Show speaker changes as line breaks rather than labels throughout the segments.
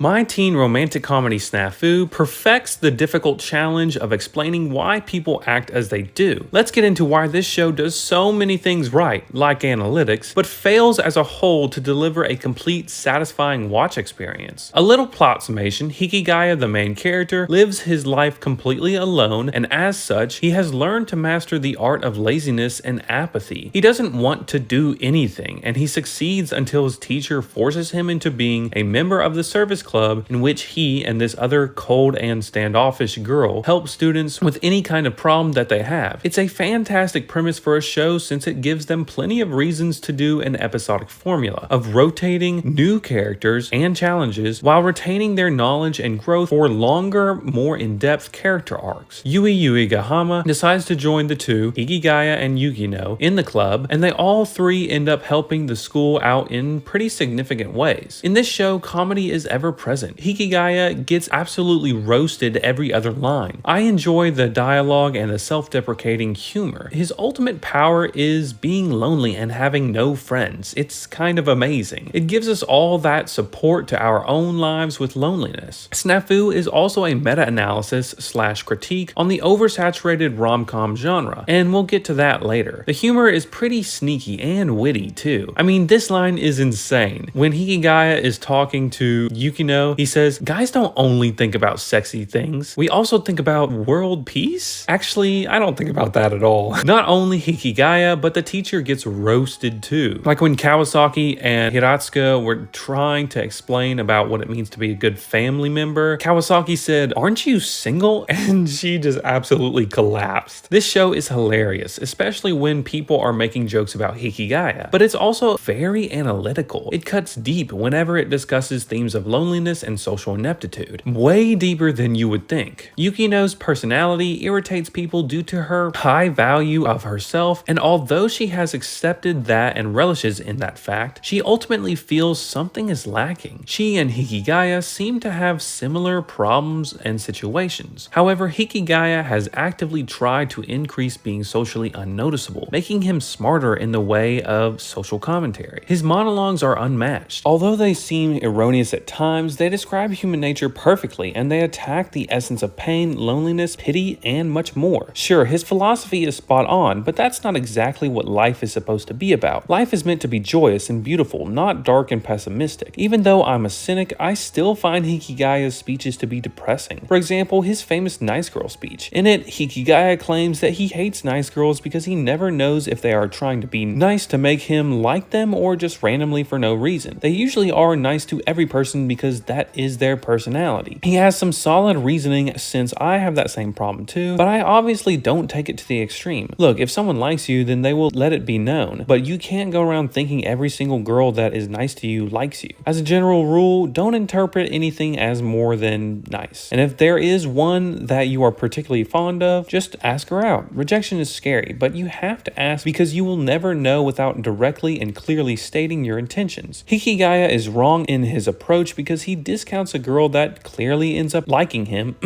My teen romantic comedy SNAFU perfects the difficult challenge of explaining why people act as they do. Let's get into why this show does so many things right, like analytics, but fails as a whole to deliver a complete, satisfying watch experience. A little plot summation: Hikigaya, the main character, lives his life completely alone, and as such, he has learned to master the art of laziness and apathy. He doesn't want to do anything, and he succeeds until his teacher forces him into being a member of the service club in which he and this other cold and standoffish girl help students with any kind of problem that they have. It's a fantastic premise for a show since it gives them plenty of reasons to do an episodic formula of rotating new characters and challenges while retaining their knowledge and growth for longer, more in-depth character arcs. Yui Yuigahama decides to join the two, Hikigaya and Yukino, in the club, and they all three end up helping the school out in pretty significant ways. In this show, comedy is ever present. Hikigaya gets absolutely roasted every other line. I enjoy the dialogue and the self-deprecating humor. His ultimate power is being lonely and having no friends. It's kind of amazing. It gives us all that support to our own lives with loneliness. SNAFU is also a meta-analysis / critique on the oversaturated rom-com genre, and we'll get to that later. The humor is pretty sneaky and witty too. I mean, this line is insane. When Hikigaya is talking to Yukino, he says, "Guys don't only think about sexy things. We also think about world peace." Actually, I don't think about that at all. Not only Hikigaya, but the teacher gets roasted too. Like when Kawasaki and Hiratsuka were trying to explain about what it means to be a good family member, Kawasaki said, "Aren't you single?" And she just absolutely collapsed. This show is hilarious, especially when people are making jokes about Hikigaya, but it's also very analytical. It cuts deep whenever it discusses themes of loneliness and social ineptitude, way deeper than you would think. Yukino's personality irritates people due to her high value of herself, and although she has accepted that and relishes in that fact, she ultimately feels something is lacking. She and Hikigaya seem to have similar problems and situations. However, Hikigaya has actively tried to increase being socially unnoticeable, making him smarter in the way of social commentary. His monologues are unmatched. Although they seem erroneous at times, they describe human nature perfectly, and they attack the essence of pain, loneliness, pity, and much more. Sure, his philosophy is spot on, but that's not exactly what life is supposed to be about. Life is meant to be joyous and beautiful, not dark and pessimistic. Even though I'm a cynic, I still find Hikigaya's speeches to be depressing. For example, his famous nice girl speech. In it, Hikigaya claims that he hates nice girls because he never knows if they are trying to be nice to make him like them or just randomly for no reason. They usually are nice to every person because that is their personality. He has some solid reasoning since I have that same problem too, but I obviously don't take it to the extreme. Look, if someone likes you, then they will let it be known, but you can't go around thinking every single girl that is nice to you likes you. As a general rule, don't interpret anything as more than nice. And if there is one that you are particularly fond of, just ask her out. Rejection is scary, but you have to ask because you will never know without directly and clearly stating your intentions. Hikigaya is wrong in his approach because he discounts a girl that clearly ends up liking him,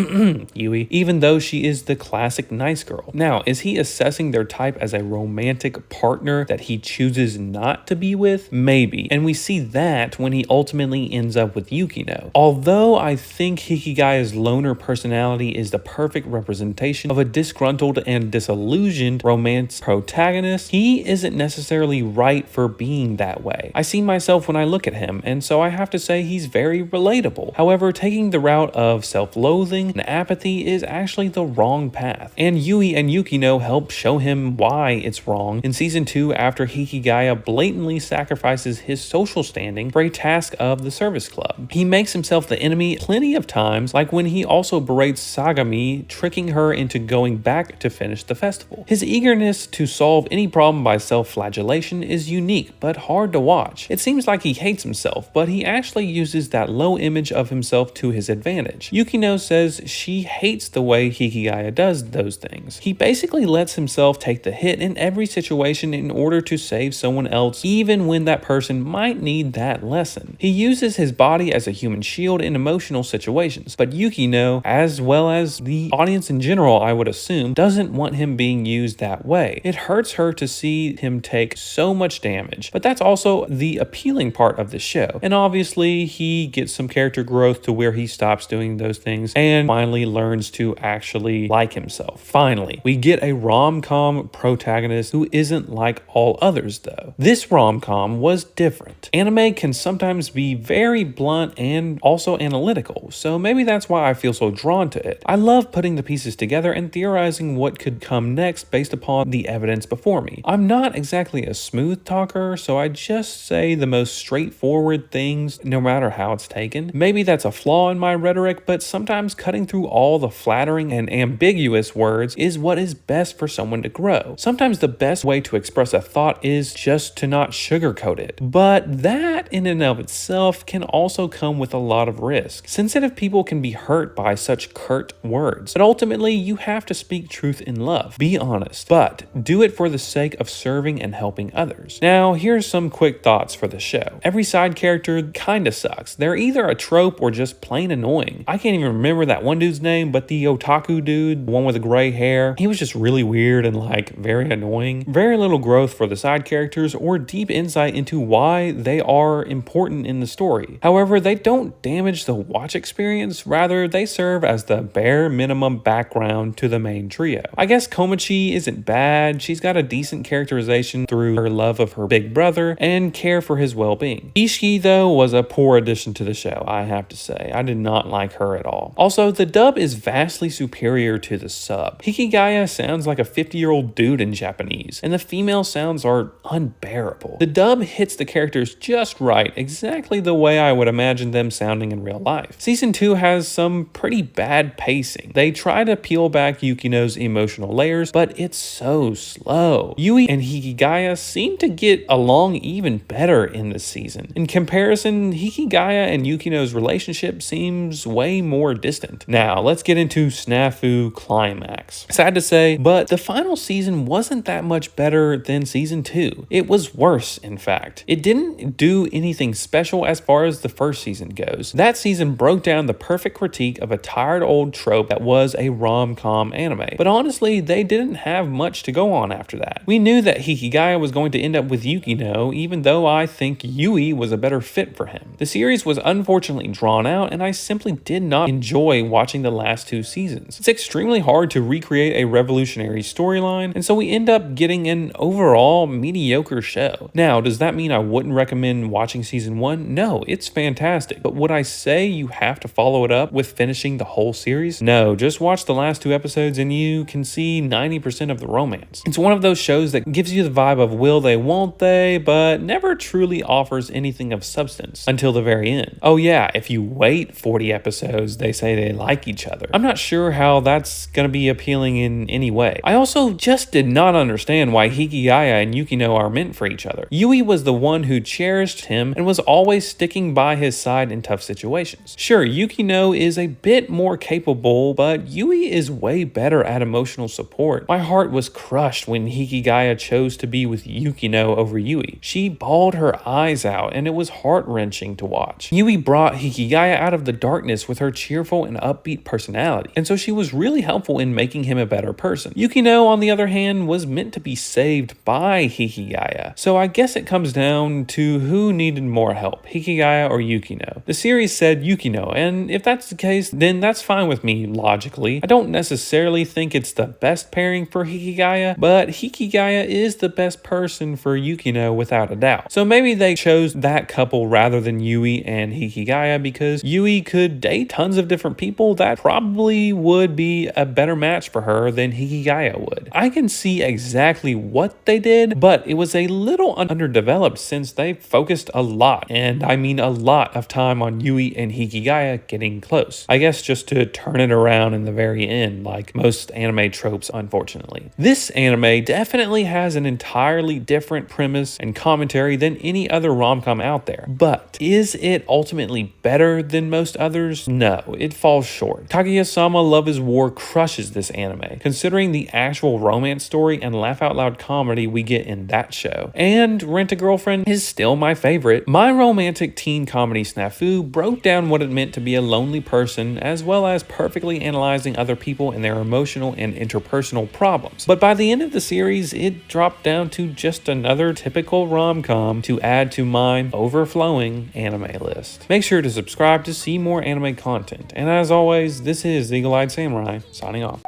Yui, even though she is the classic nice girl. Now, is he assessing their type as a romantic partner that he chooses not to be with? Maybe, and we see that when he ultimately ends up with Yukino. Although I think Hikigaya's loner personality is the perfect representation of a disgruntled and disillusioned romance protagonist, he isn't necessarily right for being that way. I see myself when I look at him, and so I have to say he's very relatable. However, taking the route of self-loathing and apathy is actually the wrong path, and Yui and Yukino help show him why it's wrong in season 2 after Hikigaya blatantly sacrifices his social standing for a task of the service club. He makes himself the enemy plenty of times, like when he also berates Sagami, tricking her into going back to finish the festival. His eagerness to solve any problem by self-flagellation is unique but hard to watch. It seems like he hates himself, but he actually uses that low image of himself to his advantage. Yukino says she hates the way Hikigaya does those things. He basically lets himself take the hit in every situation in order to save someone else, even when that person might need that lesson. He uses his body as a human shield in emotional situations, but Yukino, as well as the audience in general, I would assume, doesn't want him being used that way. It hurts her to see him take so much damage, but that's also the appealing part of the show. And obviously, he gets gets some character growth to where he stops doing those things and finally learns to actually like himself. Finally, we get a rom-com protagonist who isn't like all others though. This rom-com was different. Anime can sometimes be very blunt and also analytical, so maybe that's why I feel so drawn to it. I love putting the pieces together and theorizing what could come next based upon the evidence before me. I'm not exactly a smooth talker, so I just say the most straightforward things no matter how it's taken. Maybe that's a flaw in my rhetoric, but sometimes cutting through all the flattering and ambiguous words is what is best for someone to grow. Sometimes the best way to express a thought is just to not sugarcoat it, but that in and of itself can also come with a lot of risk. Sensitive people can be hurt by such curt words, but ultimately you have to speak truth in love. Be honest, but do it for the sake of serving and helping others. Now, here's some quick thoughts for the show. Every side character kinda sucks. They're either a trope or just plain annoying. I can't even remember that one dude's name, but the otaku dude, the one with the gray hair, he was just really weird and very annoying. Very little growth for the side characters or deep insight into why they are important in the story. However, they don't damage the watch experience, rather they serve as the bare minimum background to the main trio. I guess Komichi isn't bad. She's got a decent characterization through her love of her big brother and care for his well-being. Ishiki, though, was a poor addition to the show, I have to say. I did not like her at all. Also, the dub is vastly superior to the sub. Hikigaya sounds like a 50-year-old dude in Japanese, and the female sounds are unbearable. The dub hits the characters just right, exactly the way I would imagine them sounding in real life. Season 2 has some pretty bad pacing. They try to peel back Yukino's emotional layers, but it's so slow. Yui and Hikigaya seem to get along even better in this season. In comparison, Hikigaya and Yukino's relationship seems way more distant. Now, let's get into SNAFU Climax. Sad to say, but the final season wasn't that much better than season 2. It was worse, in fact. It didn't do anything special as far as the first season goes. That season broke down the perfect critique of a tired old trope that was a rom-com anime. But honestly, they didn't have much to go on after that. We knew that Hikigaya was going to end up with Yukino, even though I think Yui was a better fit for him. The series was unfortunately drawn out, and I simply did not enjoy watching the last 2 seasons. It's extremely hard to recreate a revolutionary storyline, and so we end up getting an overall mediocre show. Now, does that mean I wouldn't recommend watching season 1? No, it's fantastic. But would I say you have to follow it up with finishing the whole series? No, just watch the last 2 episodes and you can see 90% of the romance. It's one of those shows that gives you the vibe of will they, won't they, but never truly offers anything of substance until the very end. Oh yeah, if you wait 40 episodes, they say they like each other. I'm not sure how that's gonna be appealing in any way. I also just did not understand why Hikigaya and Yukino are meant for each other. Yui was the one who cherished him and was always sticking by his side in tough situations. Sure, Yukino is a bit more capable, but Yui is way better at emotional support. My heart was crushed when Hikigaya chose to be with Yukino over Yui. She bawled her eyes out and it was heart-wrenching to watch. Yui brought Hikigaya out of the darkness with her cheerful and upbeat personality, and so she was really helpful in making him a better person. Yukino, on the other hand, was meant to be saved by Hikigaya, so I guess it comes down to who needed more help, Hikigaya or Yukino. The series said Yukino, and if that's the case, then that's fine with me logically. I don't necessarily think it's the best pairing for Hikigaya, but Hikigaya is the best person for Yukino without a doubt. So maybe they chose that couple rather than Yui and Hikigaya because Yui could date tons of different people that probably would be a better match for her than Hikigaya would. I can see exactly what they did, but it was a little underdeveloped since they focused a lot, and I mean a lot of time on Yui and Hikigaya getting close. I guess just to turn it around in the very end, like most anime tropes, unfortunately. This anime definitely has an entirely different premise and commentary than any other rom-com out there. But is it ultimately better than most others? No, it falls short. Kaguya-sama Love is War crushes this anime, considering the actual romance story and laugh-out-loud comedy we get in that show. And Rent-a-Girlfriend is still my favorite. My romantic teen comedy SNAFU broke down what it meant to be a lonely person, as well as perfectly analyzing other people and their emotional and interpersonal problems. But by the end of the series, it dropped down to just another typical rom-com to add to my overflowing anime list. podcast. Make sure to subscribe to see more anime content. And as always, this is the Eagle-Eyed Samurai, signing off.